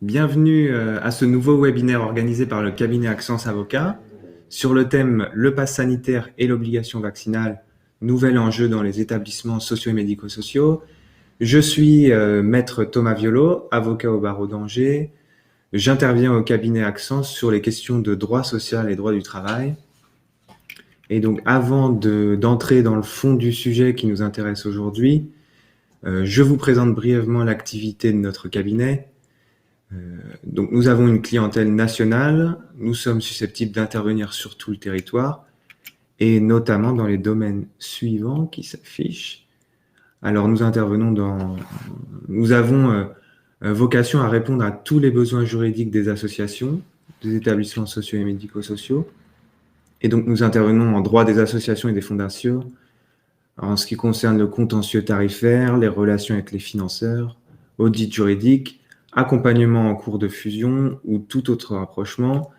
Bienvenue à ce nouveau webinaire organisé par le cabinet Accence Avocat sur le thème Le pass sanitaire et l'obligation vaccinale, nouvel enjeu dans les établissements sociaux et médico-sociaux. Je suis maître Thomas Violo, avocat au barreau d'Angers. J'interviens au cabinet Accence sur les questions de droit social et droit du travail. Et donc avant d'entrer dans le fond du sujet qui nous intéresse aujourd'hui, je vous présente brièvement l'activité de notre cabinet. Donc nous avons une clientèle nationale, nous sommes susceptibles d'intervenir sur tout le territoire et notamment dans les domaines suivants qui s'affichent. Alors nous avons vocation à répondre à tous les besoins juridiques des associations, des établissements sociaux et médico-sociaux. Et donc nous intervenons en droit des associations et des fondations, en ce qui concerne le contentieux tarifaire, les relations avec les financeurs, audit juridique, accompagnement en cours de fusion ou tout autre rapprochement.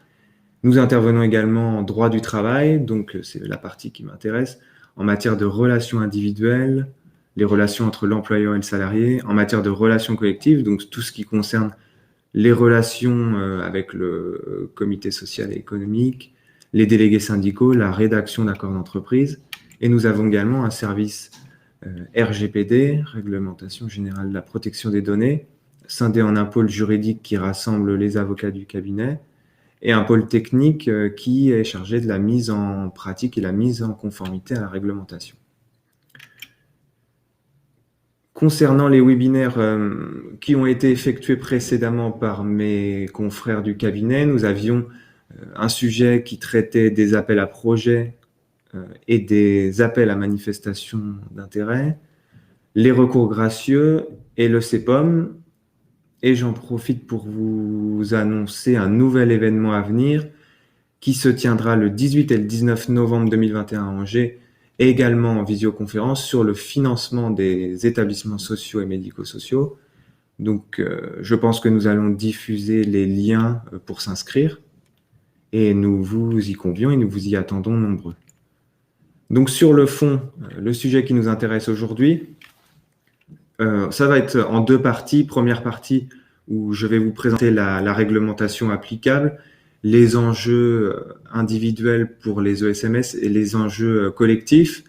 Nous intervenons également en droit du travail, donc c'est la partie qui m'intéresse, en matière de relations individuelles, les relations entre l'employeur et le salarié, en matière de relations collectives, donc tout ce qui concerne les relations avec le comité social et économique, les délégués syndicaux, la rédaction d'accords d'entreprise. Et nous avons également un service RGPD, Réglementation Générale de la Protection des Données, scindé en un pôle juridique qui rassemble les avocats du cabinet et un pôle technique qui est chargé de la mise en pratique et la mise en conformité à la réglementation. Concernant les webinaires qui ont été effectués précédemment par mes confrères du cabinet, nous avions un sujet qui traitait des appels à projets et des appels à manifestation d'intérêt, les recours gracieux et le CEPOM. Et j'en profite pour vous annoncer un nouvel événement à venir qui se tiendra le 18 et le 19 novembre 2021 à Angers, et également en visioconférence sur le financement des établissements sociaux et médico-sociaux. Donc, je pense que nous allons diffuser les liens pour s'inscrire et nous vous y convions et nous vous y attendons nombreux. Donc, sur le fond, le sujet qui nous intéresse aujourd'hui, ça va être en deux parties. Première partie où je vais vous présenter la réglementation applicable, les enjeux individuels pour les ESMS et les enjeux collectifs.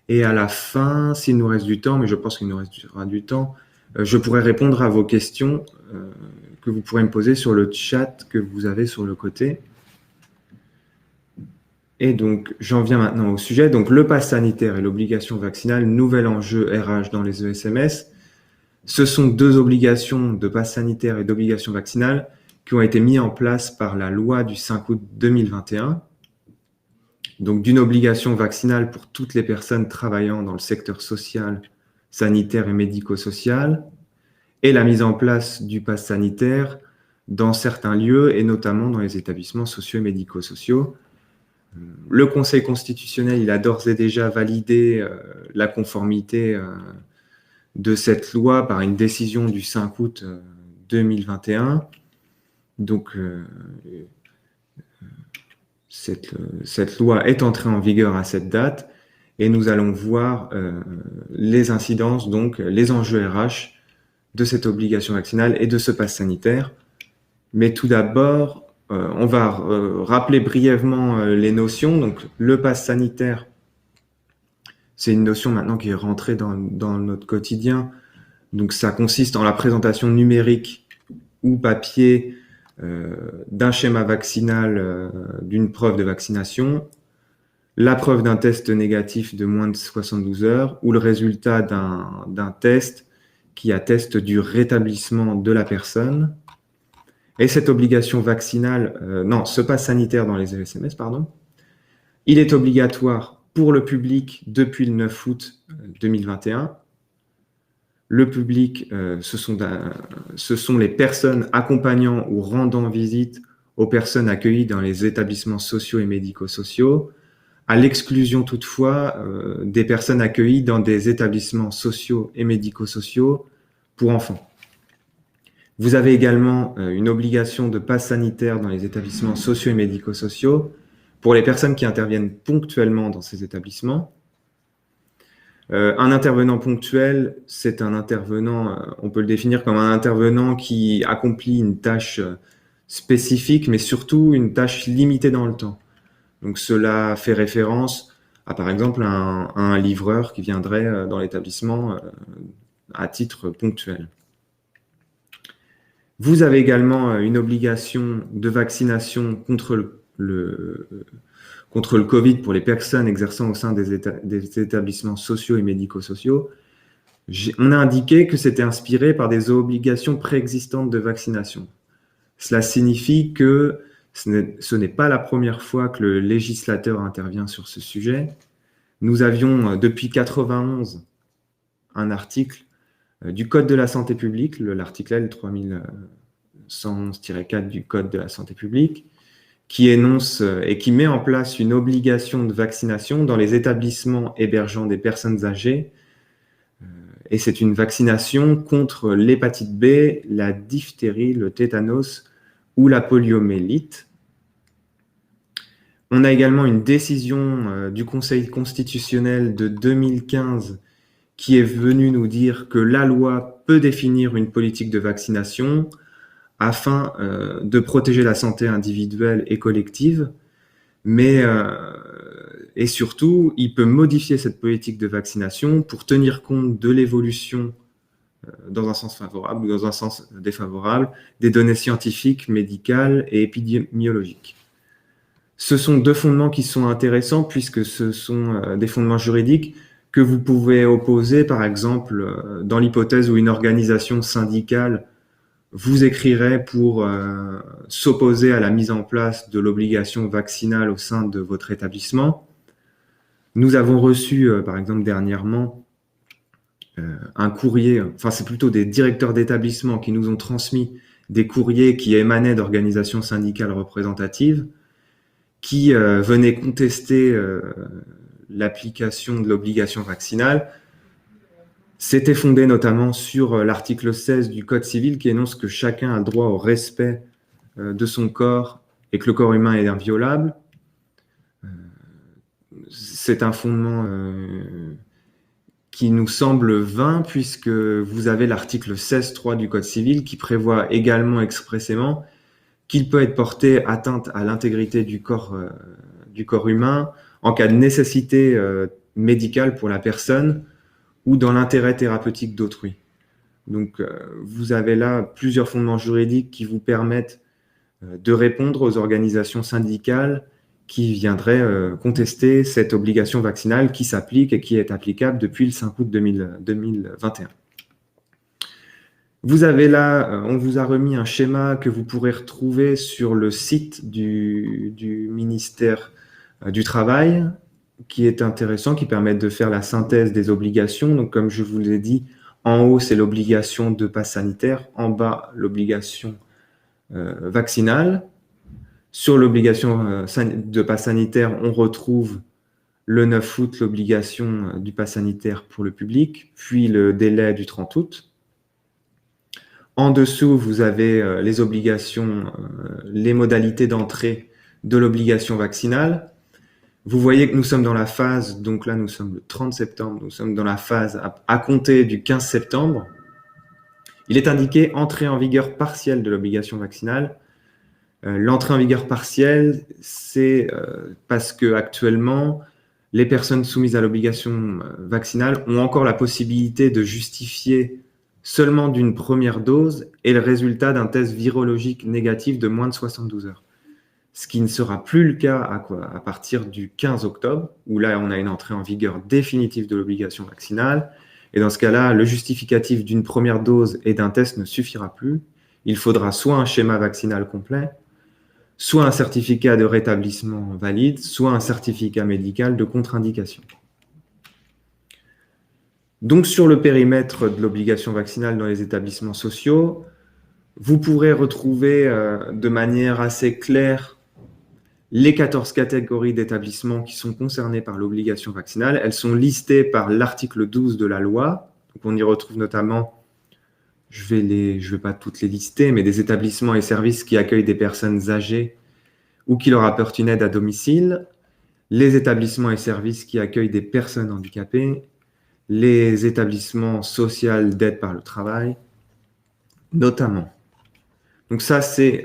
Et à la fin, s'il nous reste du temps, mais je pense qu'il nous restera du temps, je pourrai répondre à vos questions que vous pourrez me poser sur le chat que vous avez sur le côté. Et donc, j'en viens maintenant au sujet. Donc, le pass sanitaire et l'obligation vaccinale, nouvel enjeu RH dans les ESMS. Ce sont deux obligations de pass sanitaire et d'obligation vaccinale qui ont été mises en place par la loi du 5 août 2021. Donc, d'une obligation vaccinale pour toutes les personnes travaillant dans le secteur social, sanitaire et médico-social, et la mise en place du pass sanitaire dans certains lieux, et notamment dans les établissements sociaux et médico-sociaux. Le Conseil constitutionnel, il a d'ores et déjà validé la conformité de cette loi par une décision du 5 août 2021. Donc, cette loi est entrée en vigueur à cette date et nous allons voir les incidences, donc les enjeux RH de cette obligation vaccinale et de ce pass sanitaire. Mais tout d'abord, on va rappeler brièvement les notions. Donc, le pass sanitaire, c'est une notion maintenant qui est rentrée dans notre quotidien. Donc, ça consiste en la présentation numérique ou papier d'un schéma vaccinal, d'une preuve de vaccination, la preuve d'un test négatif de moins de 72 heures ou le résultat d'un test qui atteste du rétablissement de la personne. Et cette obligation vaccinale, ce pass sanitaire dans les ESMS, il est obligatoire pour le public depuis le 9 août 2021. Le public, ce sont les personnes accompagnant ou rendant visite aux personnes accueillies dans les établissements sociaux et médico-sociaux, à l'exclusion toutefois des personnes accueillies dans des établissements sociaux et médico-sociaux pour enfants. Vous avez également une obligation de pass sanitaire dans les établissements sociaux et médico-sociaux pour les personnes qui interviennent ponctuellement dans ces établissements. Un intervenant ponctuel, c'est un intervenant, on peut le définir comme un intervenant qui accomplit une tâche spécifique, mais surtout une tâche limitée dans le temps. Donc cela fait référence à, par exemple, un livreur qui viendrait dans l'établissement à titre ponctuel. Vous avez également une obligation de vaccination contre le Covid pour les personnes exerçant au sein des établissements sociaux et médico-sociaux. On a indiqué que c'était inspiré par des obligations préexistantes de vaccination. Cela signifie que ce n'est pas la première fois que le législateur intervient sur ce sujet. Nous avions depuis 1991 un article du Code de la santé publique, l'article L 3111-4 du Code de la santé publique, qui énonce et qui met en place une obligation de vaccination dans les établissements hébergeant des personnes âgées. Et c'est une vaccination contre l'hépatite B, la diphtérie, le tétanos ou la poliomyélite. On a également une décision du Conseil constitutionnel de 2015 qui est venue nous dire que la loi peut définir une politique de vaccination afin de protéger la santé individuelle et collective, et surtout, il peut modifier cette politique de vaccination pour tenir compte de l'évolution dans un sens favorable ou dans un sens défavorable des données scientifiques, médicales et épidémiologiques. Ce sont deux fondements qui sont intéressants puisque ce sont des fondements juridiques que vous pouvez opposer, par exemple, dans l'hypothèse où une organisation syndicale vous écrirait pour s'opposer à la mise en place de l'obligation vaccinale au sein de votre établissement. Nous avons reçu, par exemple, dernièrement, un courrier, enfin c'est plutôt des directeurs d'établissement qui nous ont transmis des courriers qui émanaient d'organisations syndicales représentatives qui venaient contester l'application de l'obligation vaccinale. C'était fondé notamment sur l'article 16 du Code civil qui énonce que chacun a droit au respect de son corps et que le corps humain est inviolable. C'est un fondement qui nous semble vain puisque vous avez l'article 16.3 du Code civil qui prévoit également expressément qu'il peut être porté atteinte à l'intégrité du corps humain en cas de nécessité médicale pour la personne ou dans l'intérêt thérapeutique d'autrui. Donc, vous avez là plusieurs fondements juridiques qui vous permettent de répondre aux organisations syndicales qui viendraient contester cette obligation vaccinale qui s'applique et qui est applicable depuis le 5 août 2021. Vous avez là, on vous a remis un schéma que vous pourrez retrouver sur le site du ministère du Travail, qui est intéressant, qui permet de faire la synthèse des obligations. Donc, comme je vous l'ai dit, en haut, c'est l'obligation de passe sanitaire, en bas, l'obligation vaccinale. Sur l'obligation de passe sanitaire, on retrouve le 9 août l'obligation du passe sanitaire pour le public, puis le délai du 30 août. En dessous, vous avez les obligations, les modalités d'entrée de l'obligation vaccinale. Vous voyez que nous sommes dans la phase, donc là nous sommes le 30 septembre, nous sommes dans la phase à compter du 15 septembre. Il est indiqué entrée en vigueur partielle de l'obligation vaccinale. L'entrée en vigueur partielle, c'est parce que actuellement, les personnes soumises à l'obligation vaccinale ont encore la possibilité de justifier seulement d'une première dose et le résultat d'un test virologique négatif de moins de 72 heures. Ce qui ne sera plus le cas à partir du 15 octobre, où là, on a une entrée en vigueur définitive de l'obligation vaccinale. Et dans ce cas-là, le justificatif d'une première dose et d'un test ne suffira plus. Il faudra soit un schéma vaccinal complet, soit un certificat de rétablissement valide, soit un certificat médical de contre-indication. Donc, sur le périmètre de l'obligation vaccinale dans les établissements sociaux, vous pourrez retrouver de manière assez claire les 14 catégories d'établissements qui sont concernés par l'obligation vaccinale. Elles sont listées par l'article 12 de la loi. Donc on y retrouve notamment, je vais pas toutes les lister, mais des établissements et services qui accueillent des personnes âgées ou qui leur apportent une aide à domicile, les établissements et services qui accueillent des personnes handicapées, les établissements sociaux d'aide par le travail, notamment. Donc ça, c'est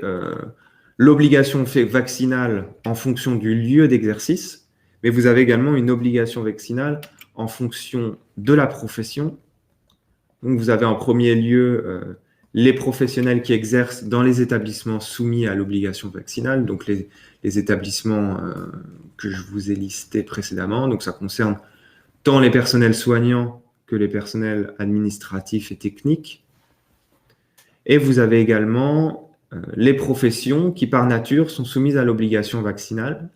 l'obligation vaccinale en fonction du lieu d'exercice, mais vous avez également une obligation vaccinale en fonction de la profession. Donc vous avez en premier lieu les professionnels qui exercent dans les établissements soumis à l'obligation vaccinale, donc les établissements que je vous ai listés précédemment. Donc ça concerne tant les personnels soignants que les personnels administratifs et techniques. Et vous avez également les professions qui, par nature, sont soumises à l'obligation vaccinale.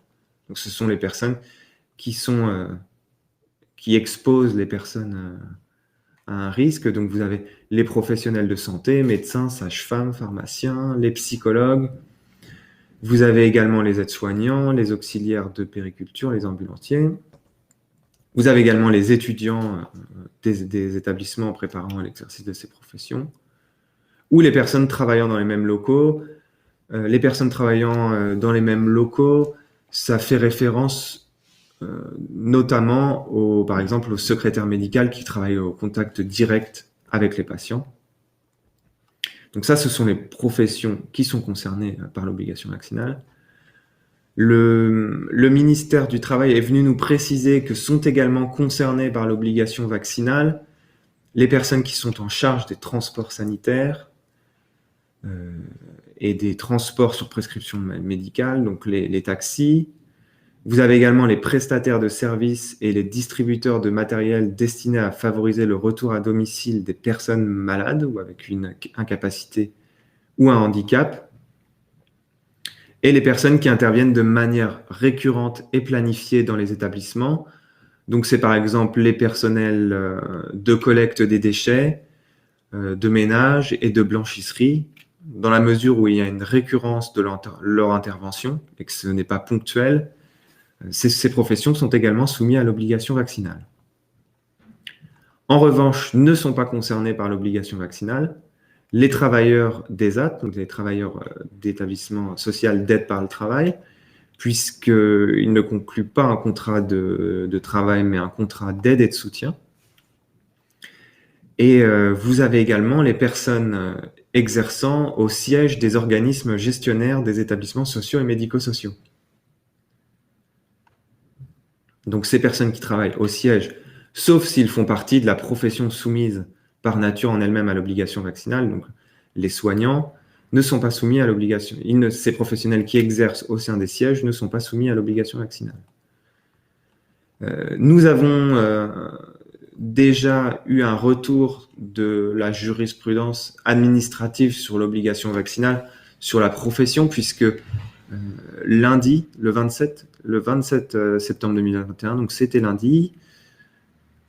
Donc, ce sont les personnes qui exposent les personnes à un risque. Donc, vous avez les professionnels de santé, médecins, sages-femmes, pharmaciens, les psychologues. Vous avez également les aides-soignants, les auxiliaires de périculture, les ambulanciers. Vous avez également les étudiants des établissements préparant à l'exercice de ces professions, ou les personnes travaillant dans les mêmes locaux. Les personnes travaillant dans les mêmes locaux, ça fait référence notamment, par exemple, au secrétaire médical qui travaille au contact direct avec les patients. Donc ça, ce sont les professions qui sont concernées par l'obligation vaccinale. Le ministère du Travail est venu nous préciser que sont également concernées par l'obligation vaccinale les personnes qui sont en charge des transports sanitaires et des transports sur prescription médicale, donc les taxis. Vous avez également les prestataires de services et les distributeurs de matériel destinés à favoriser le retour à domicile des personnes malades ou avec une incapacité ou un handicap, et les personnes qui interviennent de manière récurrente et planifiée dans les établissements. Donc, c'est par exemple les personnels de collecte des déchets, de ménage et de blanchisserie, dans la mesure où il y a une récurrence de leur intervention et que ce n'est pas ponctuel. Ces professions sont également soumises à l'obligation vaccinale. En revanche, ne sont pas concernés par l'obligation vaccinale les travailleurs d'ESAT, donc les travailleurs d'établissement social d'aide par le travail, puisqu'ils ne concluent pas un contrat de travail, mais un contrat d'aide et de soutien. Et vous avez également les personnes exerçant au siège des organismes gestionnaires des établissements sociaux et médico-sociaux. Donc ces personnes qui travaillent au siège, sauf s'ils font partie de la profession soumise par nature en elle-même à l'obligation vaccinale, donc les soignants ne sont pas soumis à l'obligation. Ces professionnels qui exercent au sein des sièges ne sont pas soumis à l'obligation vaccinale. Nous avons déjà eu un retour de la jurisprudence administrative sur l'obligation vaccinale sur la profession, puisque lundi, le 27 septembre 2021, donc c'était lundi,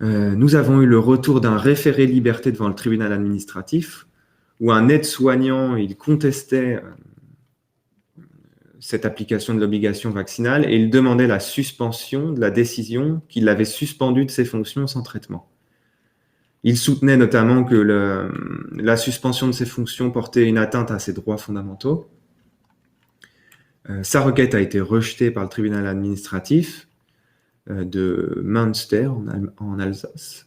nous avons eu le retour d'un référé liberté devant le tribunal administratif où un aide-soignant, il contestait cette application de l'obligation vaccinale et il demandait la suspension de la décision qui l'avait suspendu de ses fonctions sans traitement. Il soutenait notamment que la suspension de ses fonctions portait une atteinte à ses droits fondamentaux. Sa requête a été rejetée par le tribunal administratif de Münster en Alsace.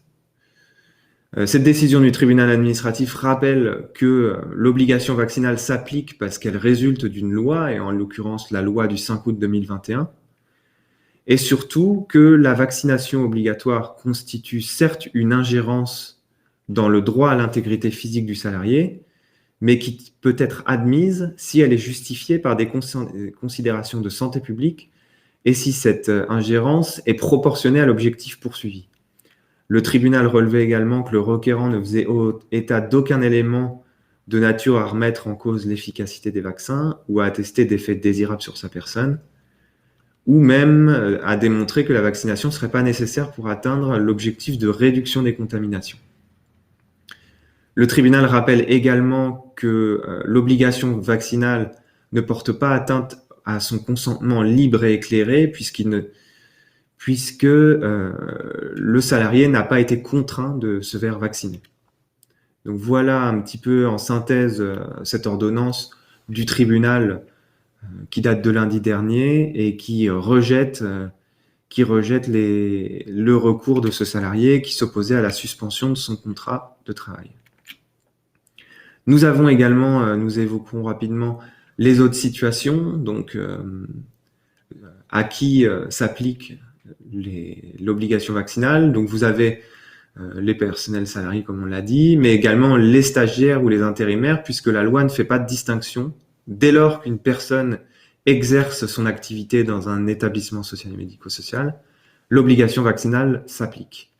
Cette décision du tribunal administratif rappelle que l'obligation vaccinale s'applique parce qu'elle résulte d'une loi, et en l'occurrence la loi du 5 août 2021, et surtout que la vaccination obligatoire constitue certes une ingérence dans le droit à l'intégrité physique du salarié, mais qui peut être admise si elle est justifiée par des considérations de santé publique et si cette ingérence est proportionnée à l'objectif poursuivi. Le tribunal relevait également que le requérant ne faisait état d'aucun élément de nature à remettre en cause l'efficacité des vaccins ou à attester d'effets désirables sur sa personne, ou même à démontrer que la vaccination ne serait pas nécessaire pour atteindre l'objectif de réduction des contaminations. Le tribunal rappelle également que l'obligation vaccinale ne porte pas atteinte à son consentement libre et éclairé puisque le salarié n'a pas été contraint de se faire vacciner. Donc voilà un petit peu en synthèse cette ordonnance du tribunal qui date de lundi dernier et qui rejette qui rejette le recours de ce salarié qui s'opposait à la suspension de son contrat de travail. Nous avons également, nous évoquons rapidement les autres situations, donc à qui s'applique l'obligation vaccinale. Donc vous avez les personnels salariés, comme on l'a dit, mais également les stagiaires ou les intérimaires, puisque la loi ne fait pas de distinction. Dès lors qu'une personne exerce son activité dans un établissement social et médico-social, l'obligation vaccinale s'applique.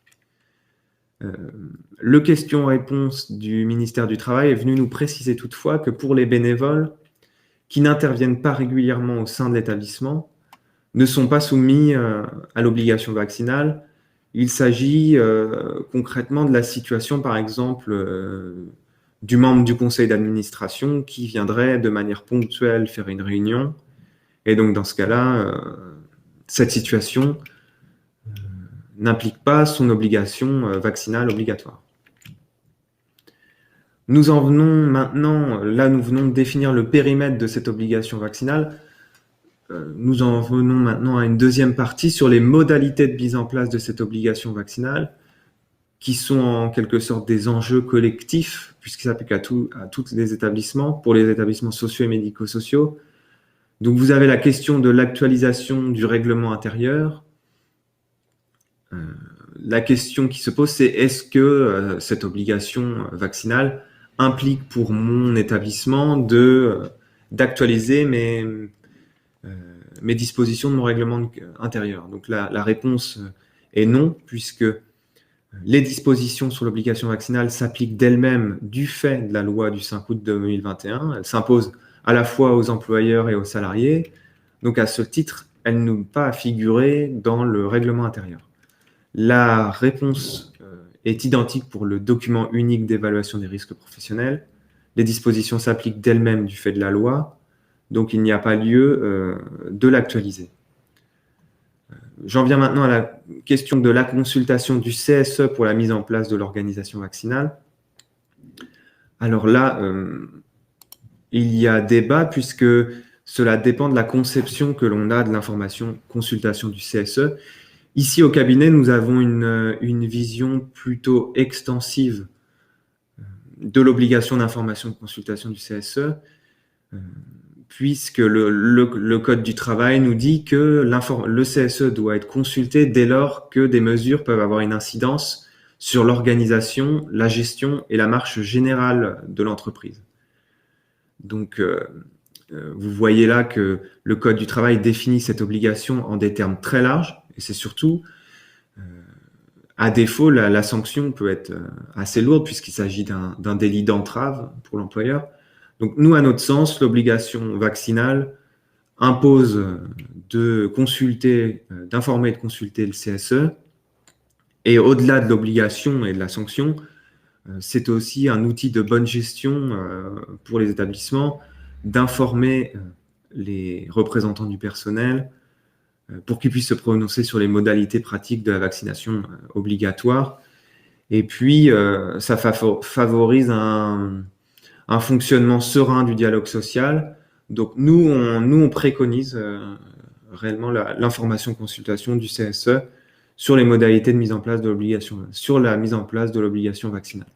Le question-réponse du ministère du Travail est venu nous préciser toutefois que pour les bénévoles qui n'interviennent pas régulièrement au sein de l'établissement, ne sont pas soumis à l'obligation vaccinale. Il s'agit concrètement de la situation, par exemple, du membre du conseil d'administration qui viendrait de manière ponctuelle faire une réunion. Et donc, dans ce cas-là, cette situation n'implique pas son obligation vaccinale obligatoire. Nous en venons maintenant, là nous venons de définir le périmètre de cette obligation vaccinale. Nous en venons maintenant à une deuxième partie sur les modalités de mise en place de cette obligation vaccinale, qui sont en quelque sorte des enjeux collectifs, puisqu'ils s'appliquent à tous les établissements, pour les établissements sociaux et médico-sociaux. Donc vous avez la question de l'actualisation du règlement intérieur. La question qui se pose, c'est est-ce que cette obligation vaccinale implique pour mon établissement d'actualiser mes dispositions de mon règlement intérieur. Donc la réponse est non, puisque les dispositions sur l'obligation vaccinale s'appliquent d'elles-mêmes du fait de la loi du 5 août 2021. Elles s'imposent à la fois aux employeurs et aux salariés. Donc à ce titre, elles n'ont pas à figurer dans le règlement intérieur. La réponse est identique pour le document unique d'évaluation des risques professionnels. Les dispositions s'appliquent d'elles-mêmes du fait de la loi. Donc, il n'y a pas lieu de l'actualiser. J'en viens maintenant à la question de la consultation du CSE pour la mise en place de l'organisation vaccinale. Alors là, il y a débat puisque cela dépend de la conception que l'on a de l'information consultation du CSE. Ici, au cabinet, nous avons une vision plutôt extensive de l'obligation d'information de consultation du CSE, puisque le Code du travail nous dit que le CSE doit être consulté dès lors que des mesures peuvent avoir une incidence sur l'organisation, la gestion et la marche générale de l'entreprise. Donc, vous voyez là que le Code du travail définit cette obligation en des termes très larges, et c'est surtout, à défaut, la sanction peut être assez lourde puisqu'il s'agit d'un délit d'entrave pour l'employeur. Donc, nous, à notre sens, l'obligation vaccinale impose d'informer et de consulter le CSE. Et au-delà de l'obligation et de la sanction, c'est aussi un outil de bonne gestion pour les établissements d'informer les représentants du personnel pour qu'ils puissent se prononcer sur les modalités pratiques de la vaccination obligatoire. Et puis, ça favorise un fonctionnement serein du dialogue social. Donc, nous, on préconise réellement l'information consultation du CSE sur les modalités de mise en place de l'obligation, sur la mise en place de l'obligation vaccinale.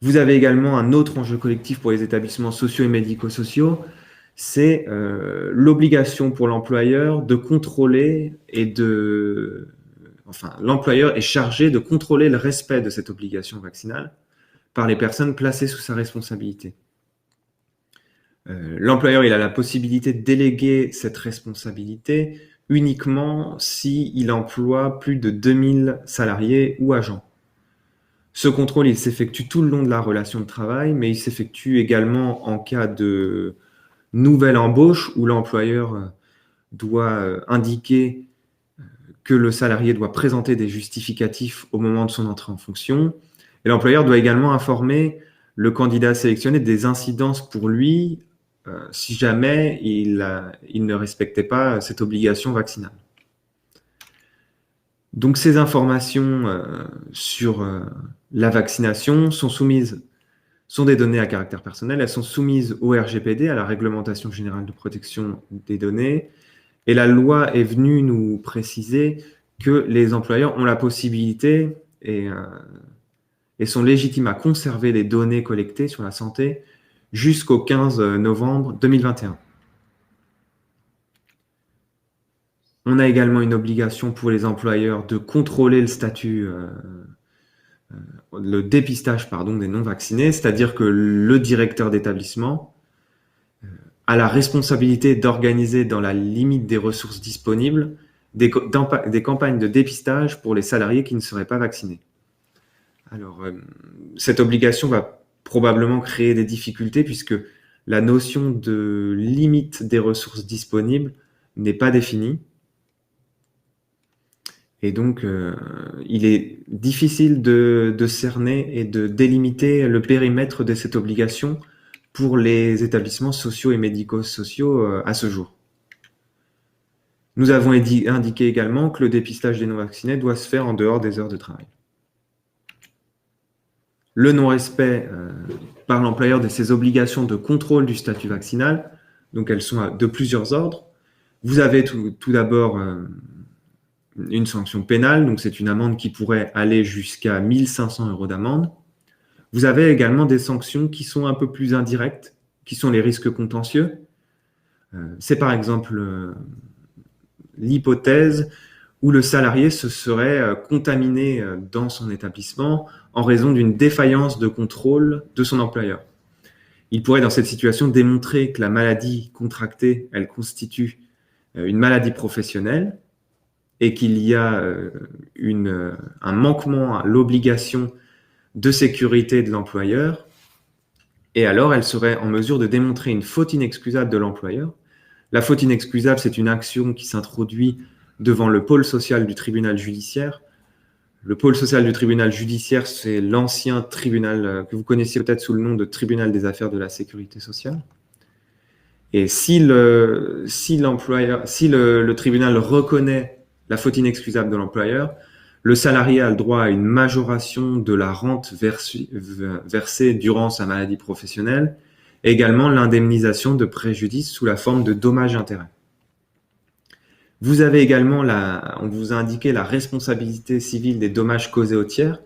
Vous avez également un autre enjeu collectif pour les établissements sociaux et médico-sociaux, c'est l'obligation pour l'employeur de contrôler l'employeur est chargé de contrôler le respect de cette obligation vaccinale par les personnes placées sous sa responsabilité. L'employeur, il a la possibilité de déléguer cette responsabilité uniquement s'il emploie plus de 2000 salariés ou agents. Ce contrôle, il s'effectue tout le long de la relation de travail, mais il s'effectue également en cas de nouvelle embauche où l'employeur doit indiquer que le salarié doit présenter des justificatifs au moment de son entrée en fonction. Et l'employeur doit également informer le candidat sélectionné des incidences pour lui si jamais il ne respectait pas cette obligation vaccinale. Donc ces informations sur la vaccination sont des données à caractère personnel, elles sont soumises au RGPD, à la Réglementation générale de protection des données, Et la loi est venue nous préciser que les employeurs ont la possibilité et sont légitimes à conserver les données collectées sur la santé jusqu'au 15 novembre 2021. On a également une obligation pour les employeurs de contrôler le statut, le dépistage des non-vaccinés, c'est-à-dire que le directeur d'établissement a la responsabilité d'organiser dans la limite des ressources disponibles des campagnes de dépistage pour les salariés qui ne seraient pas vaccinés. Alors, cette obligation va probablement créer des difficultés puisque la notion de limite des ressources disponibles n'est pas définie. Et donc, il est difficile de cerner et de délimiter le périmètre de cette obligation pour les établissements sociaux et médico-sociaux à ce jour. Nous avons indiqué également que le dépistage des non-vaccinés doit se faire en dehors des heures de travail. Le non-respect par l'employeur de ses obligations de contrôle du statut vaccinal, donc elles sont de plusieurs ordres. Vous avez tout d'abord une sanction pénale, donc c'est une amende qui pourrait aller jusqu'à 1 500 € d'amende. Vous avez également des sanctions qui sont un peu plus indirectes, qui sont les risques contentieux. C'est par exemple l'hypothèse où le salarié se serait contaminé dans son établissement en raison d'une défaillance de contrôle de son employeur. Il pourrait dans cette situation démontrer que la maladie contractée, elle constitue une maladie professionnelle et qu'il y a un manquement à l'obligation de sécurité de l'employeur, et alors elle serait en mesure de démontrer une faute inexcusable de l'employeur. La faute inexcusable, c'est une action qui s'introduit devant le pôle social du tribunal judiciaire. Le pôle social du tribunal judiciaire, c'est l'ancien tribunal que vous connaissiez peut-être sous le nom de tribunal des affaires de la sécurité sociale. Et si le tribunal reconnaît la faute inexcusable de l'employeur, le salarié a le droit à une majoration de la rente versée durant sa maladie professionnelle, et également l'indemnisation de préjudice sous la forme de dommages-intérêts. Vous avez également, on vous a indiqué la responsabilité civile des dommages causés aux tiers.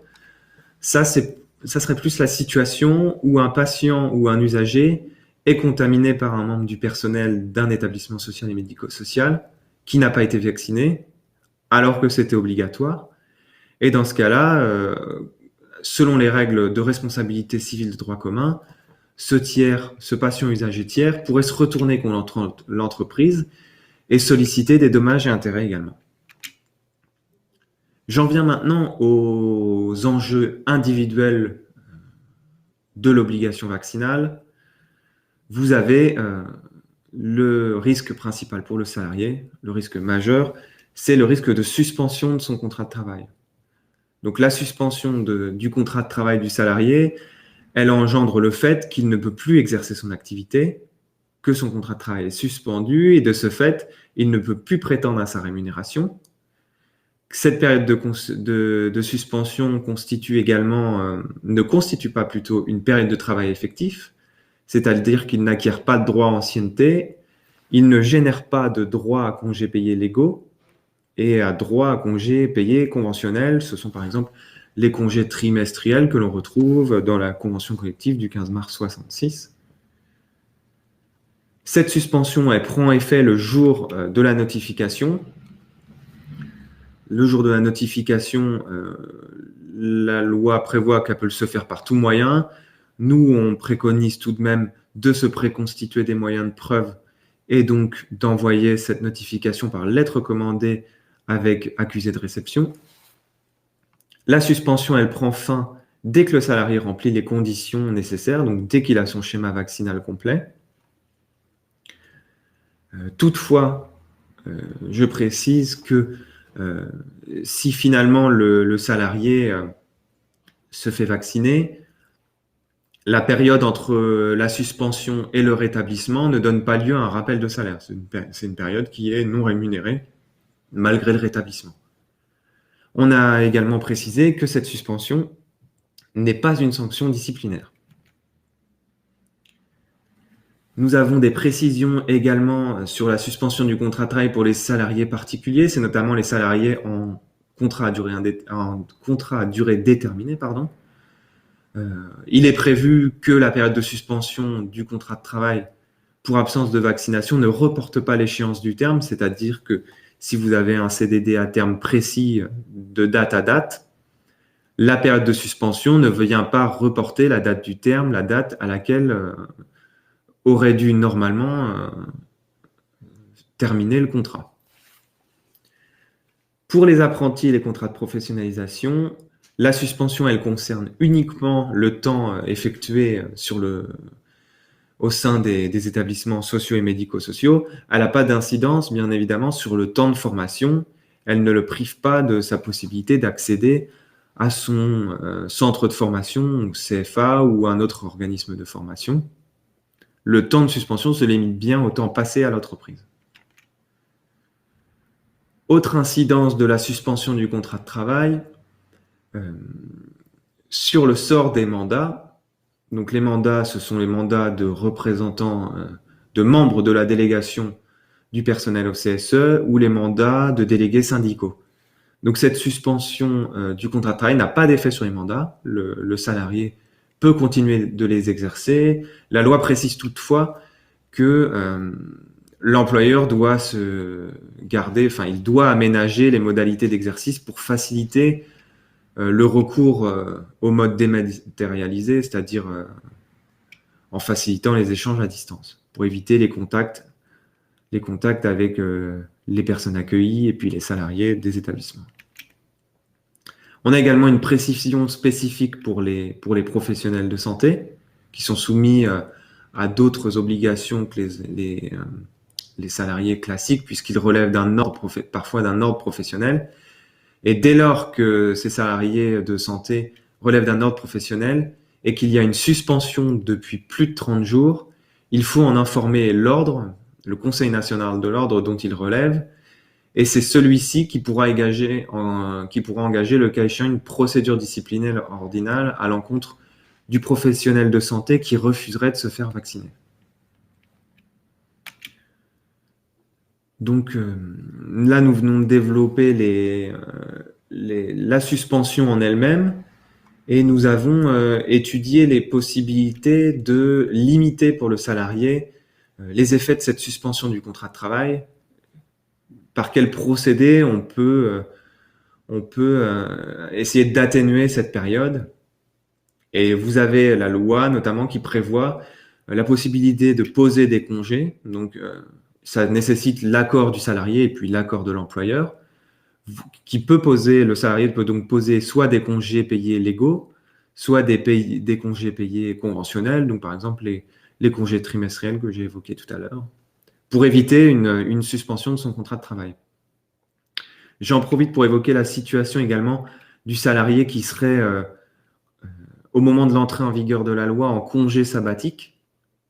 Ça serait plus la situation où un patient ou un usager est contaminé par un membre du personnel d'un établissement social et médico-social qui n'a pas été vacciné, alors que c'était obligatoire. Et dans ce cas-là, selon les règles de responsabilité civile de droit commun, ce patient usager tiers pourrait se retourner contre l'entreprise et solliciter des dommages et intérêts également. J'en viens maintenant aux enjeux individuels de l'obligation vaccinale. Vous avez le risque principal pour le salarié, le risque majeur, c'est le risque de suspension de son contrat de travail. Donc la suspension du contrat de travail du salarié, elle engendre le fait qu'il ne peut plus exercer son activité, que son contrat de travail est suspendu et de ce fait, il ne peut plus prétendre à sa rémunération. Cette période de suspension ne constitue pas plutôt une période de travail effectif, c'est-à-dire qu'il n'acquiert pas de droits à ancienneté, il ne génère pas de droits à congés payés légaux et à droits à congés payés conventionnels. Ce sont par exemple les congés trimestriels que l'on retrouve dans la convention collective du 15 mars 1966. Cette suspension, elle prend effet le jour de la notification. Le jour de la notification, la loi prévoit qu'elle peut se faire par tout moyen. Nous, on préconise tout de même de se préconstituer des moyens de preuve et donc d'envoyer cette notification par lettre commandée avec accusé de réception. La suspension, elle prend fin dès que le salarié remplit les conditions nécessaires, donc dès qu'il a son schéma vaccinal complet. Toutefois, je précise que si finalement le salarié se fait vacciner, la période entre la suspension et le rétablissement ne donne pas lieu à un rappel de salaire. C'est une période qui est non rémunérée malgré le rétablissement. On a également précisé que cette suspension n'est pas une sanction disciplinaire. Nous avons des précisions également sur la suspension du contrat de travail pour les salariés particuliers. C'est notamment les salariés en contrat à durée déterminée. Il est prévu que la période de suspension du contrat de travail pour absence de vaccination ne reporte pas l'échéance du terme, c'est-à-dire que si vous avez un CDD à terme précis de date à date, la période de suspension ne vient pas reporter la date du terme, la date à laquelle aurait dû normalement terminer le contrat. Pour les apprentis et les contrats de professionnalisation, la suspension, elle concerne uniquement le temps effectué au sein des établissements sociaux et médico-sociaux. Elle n'a pas d'incidence, bien évidemment, sur le temps de formation. Elle ne le prive pas de sa possibilité d'accéder à son centre de formation, CFA ou un autre organisme de formation. Le temps de suspension se limite bien au temps passé à l'entreprise. Autre incidence de la suspension du contrat de travail, sur le sort des mandats. Donc les mandats, ce sont les mandats de représentants, de membres de la délégation du personnel au CSE ou les mandats de délégués syndicaux. Donc cette suspension du contrat de travail n'a pas d'effet sur les mandats. Le salarié peut continuer de les exercer. La loi précise toutefois que l'employeur doit il doit aménager les modalités d'exercice pour faciliter le recours au mode dématérialisé, c'est-à-dire en facilitant les échanges à distance, pour éviter les contacts avec les personnes accueillies et puis les salariés des établissements. On a également une précision spécifique pour les professionnels de santé qui sont soumis à d'autres obligations que les salariés classiques, puisqu'ils relèvent parfois d'un ordre professionnel. Et dès lors que ces salariés de santé relèvent d'un ordre professionnel et qu'il y a une suspension depuis plus de 30 jours, il faut en informer l'ordre, le Conseil national de l'ordre dont ils relèvent, et c'est celui-ci qui pourra engager le cas échéant une procédure disciplinaire ordinale à l'encontre du professionnel de santé qui refuserait de se faire vacciner. Donc là, nous venons de développer la suspension en elle-même et nous avons étudié les possibilités de limiter pour le salarié les effets de cette suspension du contrat de travail. Par quel procédé on peut essayer d'atténuer cette période. Et vous avez la loi notamment qui prévoit la possibilité de poser des congés. Donc, ça nécessite l'accord du salarié et puis l'accord de l'employeur. Le salarié peut donc poser soit des congés payés légaux, soit des congés payés conventionnels, donc par exemple les congés trimestriels que j'ai évoqués tout à l'heure, pour éviter une suspension de son contrat de travail. J'en profite pour évoquer la situation également du salarié qui serait, au moment de l'entrée en vigueur de la loi, en congé sabbatique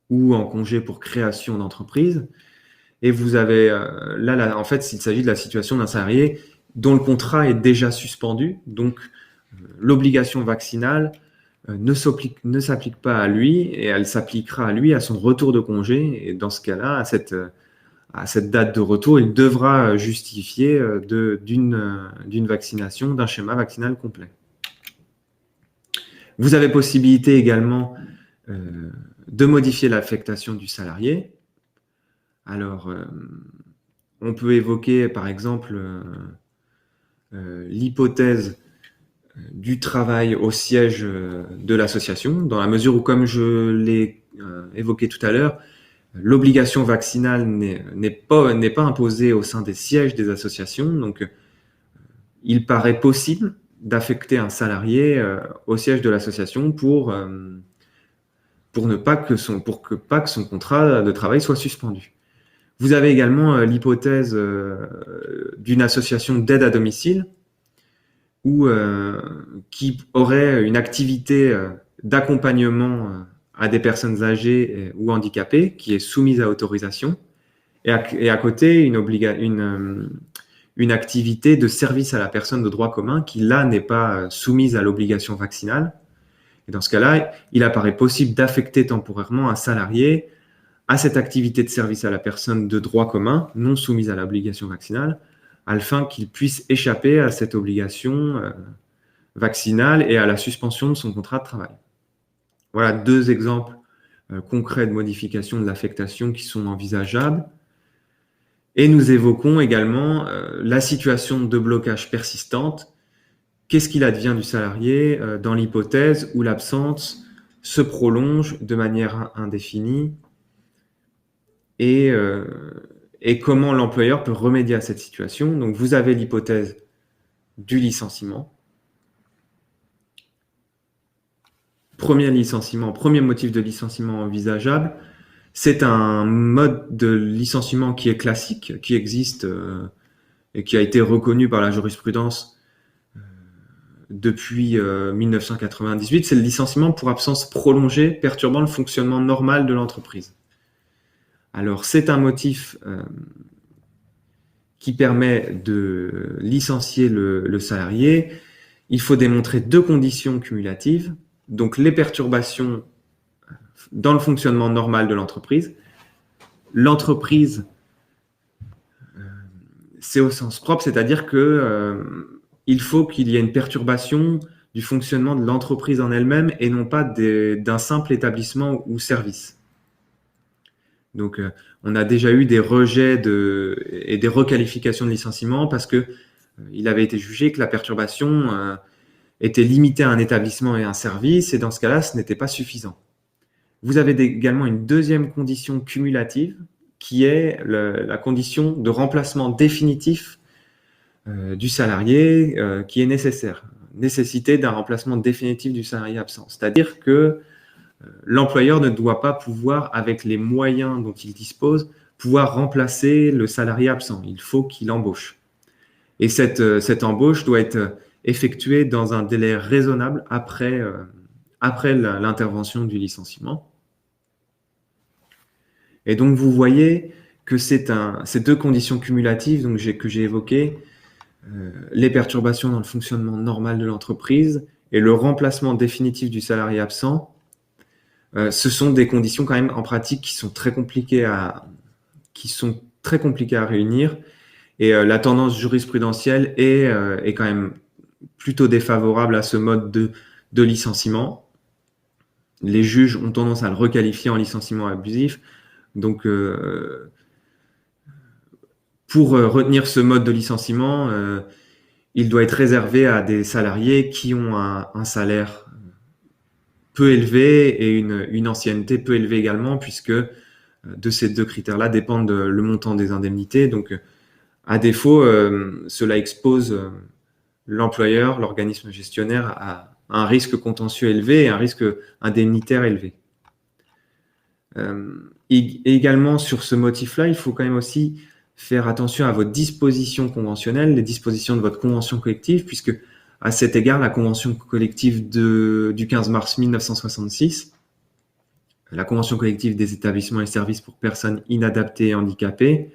ou en congé pour création d'entreprise. Et vous avez là, en fait, il s'agit de la situation d'un salarié dont le contrat est déjà suspendu, donc l'obligation vaccinale ne s'applique pas à lui et elle s'appliquera à lui à son retour de congé. Et dans ce cas-là, à cette date de retour, il devra justifier d'une vaccination, d'un schéma vaccinal complet. Vous avez possibilité également de modifier l'affectation du salarié. Alors, on peut évoquer par exemple l'hypothèse du travail au siège de l'association, dans la mesure où, comme je l'ai évoqué tout à l'heure, l'obligation vaccinale n'est pas imposée au sein des sièges des associations. Donc, il paraît possible d'affecter un salarié au siège de l'association pour pas que son contrat de travail soit suspendu. Vous avez également l'hypothèse d'une association d'aide à domicile qui aurait une activité d'accompagnement à des personnes âgées ou handicapées qui est soumise à autorisation et à côté une activité de service à la personne de droit commun qui là n'est pas soumise à l'obligation vaccinale. Et dans ce cas-là, il apparaît possible d'affecter temporairement un salarié à cette activité de service à la personne de droit commun, non soumise à l'obligation vaccinale, afin qu'il puisse échapper à cette obligation vaccinale et à la suspension de son contrat de travail. Voilà 2 exemples concrets de modification de l'affectation qui sont envisageables. Et nous évoquons également la situation de blocage persistante. Qu'est-ce qu'il advient du salarié dans l'hypothèse où l'absence se prolonge de manière indéfinie et comment l'employeur peut remédier à cette situation. Donc, vous avez l'hypothèse du licenciement. Premier motif de licenciement envisageable, c'est un mode de licenciement qui est classique, qui existe et qui a été reconnu par la jurisprudence depuis 1998. C'est le licenciement pour absence prolongée perturbant le fonctionnement normal de l'entreprise. Alors, c'est un motif qui permet de licencier le salarié. Il faut démontrer 2 conditions cumulatives. Donc, les perturbations dans le fonctionnement normal de l'entreprise. L'entreprise, c'est au sens propre, c'est-à-dire que il faut qu'il y ait une perturbation du fonctionnement de l'entreprise en elle-même et non pas d'un simple établissement ou service. Donc, on a déjà eu des rejets et des requalifications de licenciement parce que il avait été jugé que la perturbation était limitée à un établissement et un service, et dans ce cas-là, ce n'était pas suffisant. Vous avez également une deuxième condition cumulative qui est la condition de remplacement définitif du salarié qui est nécessaire. Nécessité d'un remplacement définitif du salarié absent. C'est-à-dire que l'employeur ne doit pas pouvoir, avec les moyens dont il dispose, pouvoir remplacer le salarié absent. Il faut qu'il embauche. Et cette embauche doit être effectuée dans un délai raisonnable après l'intervention du licenciement. Et donc, vous voyez que ces 2 conditions cumulatives que j'ai évoquées, les perturbations dans le fonctionnement normal de l'entreprise et le remplacement définitif du salarié absent, ce sont des conditions quand même en pratique qui sont très compliquées à réunir. Et la tendance jurisprudentielle est quand même plutôt défavorable à ce mode de licenciement. Les juges ont tendance à le requalifier en licenciement abusif. Donc, pour retenir ce mode de licenciement, il doit être réservé à des salariés qui ont un salaire peu élevé et une ancienneté peu élevée également, puisque de ces 2 critères-là dépendent le montant des indemnités. Donc, à défaut, cela expose l'employeur, l'organisme gestionnaire à un risque contentieux élevé et un risque indemnitaire élevé. Et également, sur ce motif-là, il faut quand même aussi faire attention à vos dispositions conventionnelles, les dispositions de votre convention collective, puisque à cet égard, la convention collective du 15 mars 1966, la convention collective des établissements et services pour personnes inadaptées et handicapées,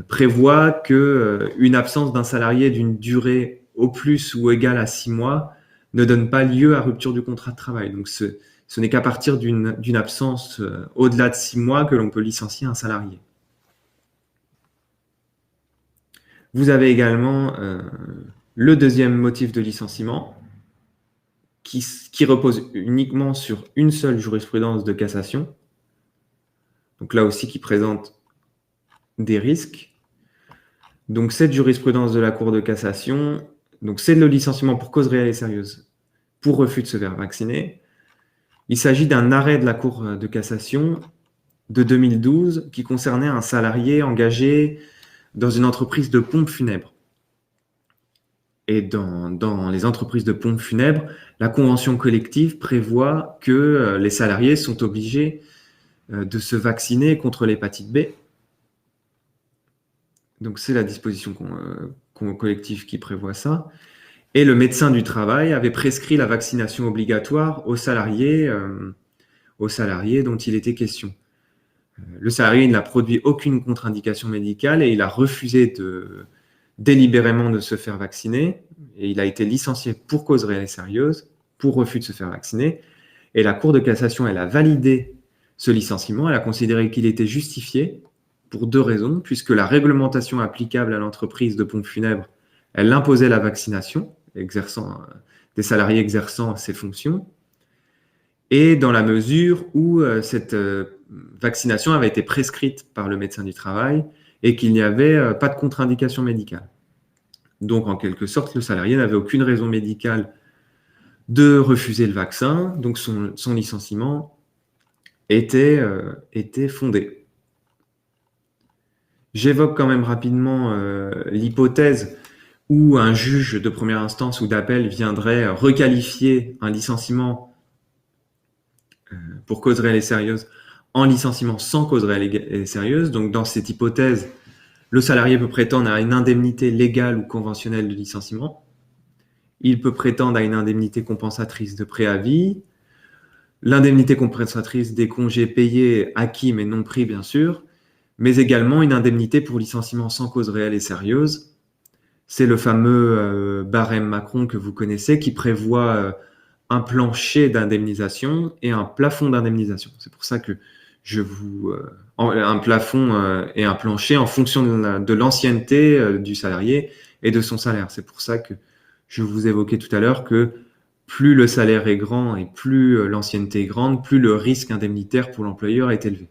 prévoit qu'une absence d'un salarié d'une durée au plus ou égale à 6 mois ne donne pas lieu à rupture du contrat de travail. Donc, ce n'est qu'à partir d'une absence au-delà de 6 mois que l'on peut licencier un salarié. Vous avez également le deuxième motif de licenciement qui repose uniquement sur une seule jurisprudence de cassation. Donc là aussi qui présente des risques. Donc cette jurisprudence de la Cour de cassation, c'est le licenciement pour cause réelle et sérieuse pour refus de se faire vacciner. Il s'agit d'un arrêt de la Cour de cassation de 2012 qui concernait un salarié engagé dans une entreprise de pompes funèbres. Et dans les entreprises de pompes funèbres, la convention collective prévoit que les salariés sont obligés de se vacciner contre l'hépatite B. Donc c'est la disposition collective qui prévoit ça. Et le médecin du travail avait prescrit la vaccination obligatoire aux salariés dont il était question. Le salarié n'a produit aucune contre-indication médicale et il a refusé délibérément de se faire vacciner, et il a été licencié pour cause réelle et sérieuse, pour refus de se faire vacciner, et la Cour de cassation, elle a validé ce licenciement. Elle a considéré qu'il était justifié pour 2 raisons, puisque la réglementation applicable à l'entreprise de pompes funèbres, elle imposait la vaccination des salariés exerçant ces fonctions, et dans la mesure où cette vaccination avait été prescrite par le médecin du travail et qu'il n'y avait pas de contre-indication médicale. Donc, en quelque sorte, le salarié n'avait aucune raison médicale de refuser le vaccin, donc son licenciement était fondé. J'évoque quand même rapidement l'hypothèse où un juge de première instance ou d'appel viendrait requalifier un licenciement pour cause réelle et sérieuse en licenciement sans cause réelle et sérieuse. Donc, dans cette hypothèse, le salarié peut prétendre à une indemnité légale ou conventionnelle de licenciement. Il peut prétendre à une indemnité compensatrice de préavis, l'indemnité compensatrice des congés payés, acquis mais non pris, bien sûr, mais également une indemnité pour licenciement sans cause réelle et sérieuse. C'est le fameux barème Macron que vous connaissez qui prévoit un plancher d'indemnisation et un plafond d'indemnisation. C'est pour ça que un plafond et un plancher en fonction de l'ancienneté du salarié et de son salaire. C'est pour ça que je vous évoquais tout à l'heure que plus le salaire est grand et plus l'ancienneté est grande, plus le risque indemnitaire pour l'employeur est élevé.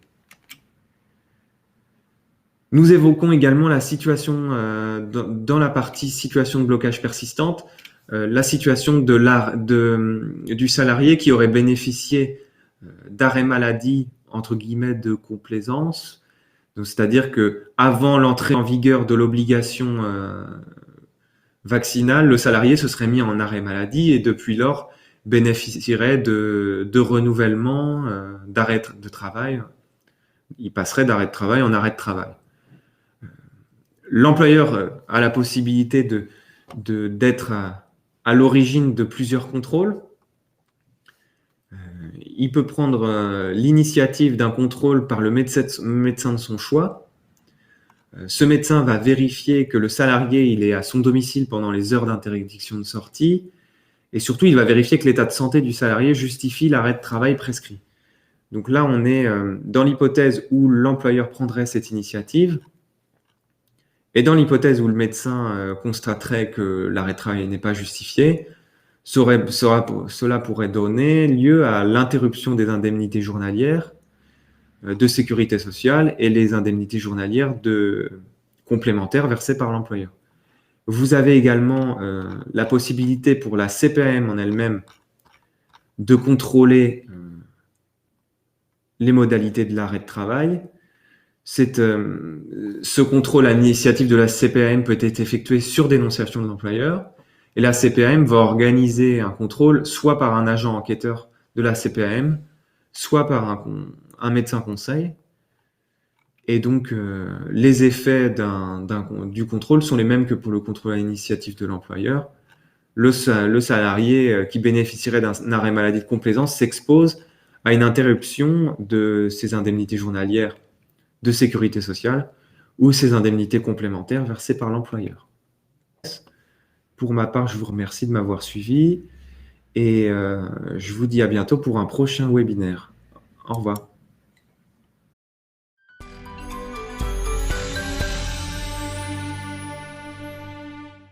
Nous évoquons également la situation, dans la partie situation de blocage persistante, la situation du salarié qui aurait bénéficié d'arrêt maladie, entre guillemets, de complaisance. C'est-à-dire qu'avant l'entrée en vigueur de l'obligation vaccinale, le salarié se serait mis en arrêt maladie et depuis lors bénéficierait de renouvellement d'arrêt de travail. Il passerait d'arrêt de travail en arrêt de travail. L'employeur a la possibilité d'être à l'origine de plusieurs contrôles. Il peut prendre l'initiative d'un contrôle par le médecin de son choix. Ce médecin va vérifier que le salarié il est à son domicile pendant les heures d'interdiction de sortie et surtout, il va vérifier que l'état de santé du salarié justifie l'arrêt de travail prescrit. Donc là, on est dans l'hypothèse où l'employeur prendrait cette initiative. Et dans l'hypothèse où le médecin constaterait que l'arrêt de travail n'est pas justifié, cela pourrait donner lieu à l'interruption des indemnités journalières de sécurité sociale et les indemnités journalières complémentaires versées par l'employeur. Vous avez également la possibilité pour la CPAM en elle-même de contrôler les modalités de l'arrêt de travail. Ce contrôle à l'initiative de la CPAM peut être effectué sur dénonciation de l'employeur et la CPAM va organiser un contrôle soit par un agent enquêteur de la CPAM, soit par un médecin conseil. Et donc, les effets du contrôle sont les mêmes que pour le contrôle à l'initiative de l'employeur. Le salarié qui bénéficierait d'un arrêt maladie de complaisance s'expose à une interruption de ses indemnités journalières de sécurité sociale ou ses indemnités complémentaires versées par l'employeur. Pour ma part, je vous remercie de m'avoir suivi et je vous dis à bientôt pour un prochain webinaire. Au revoir.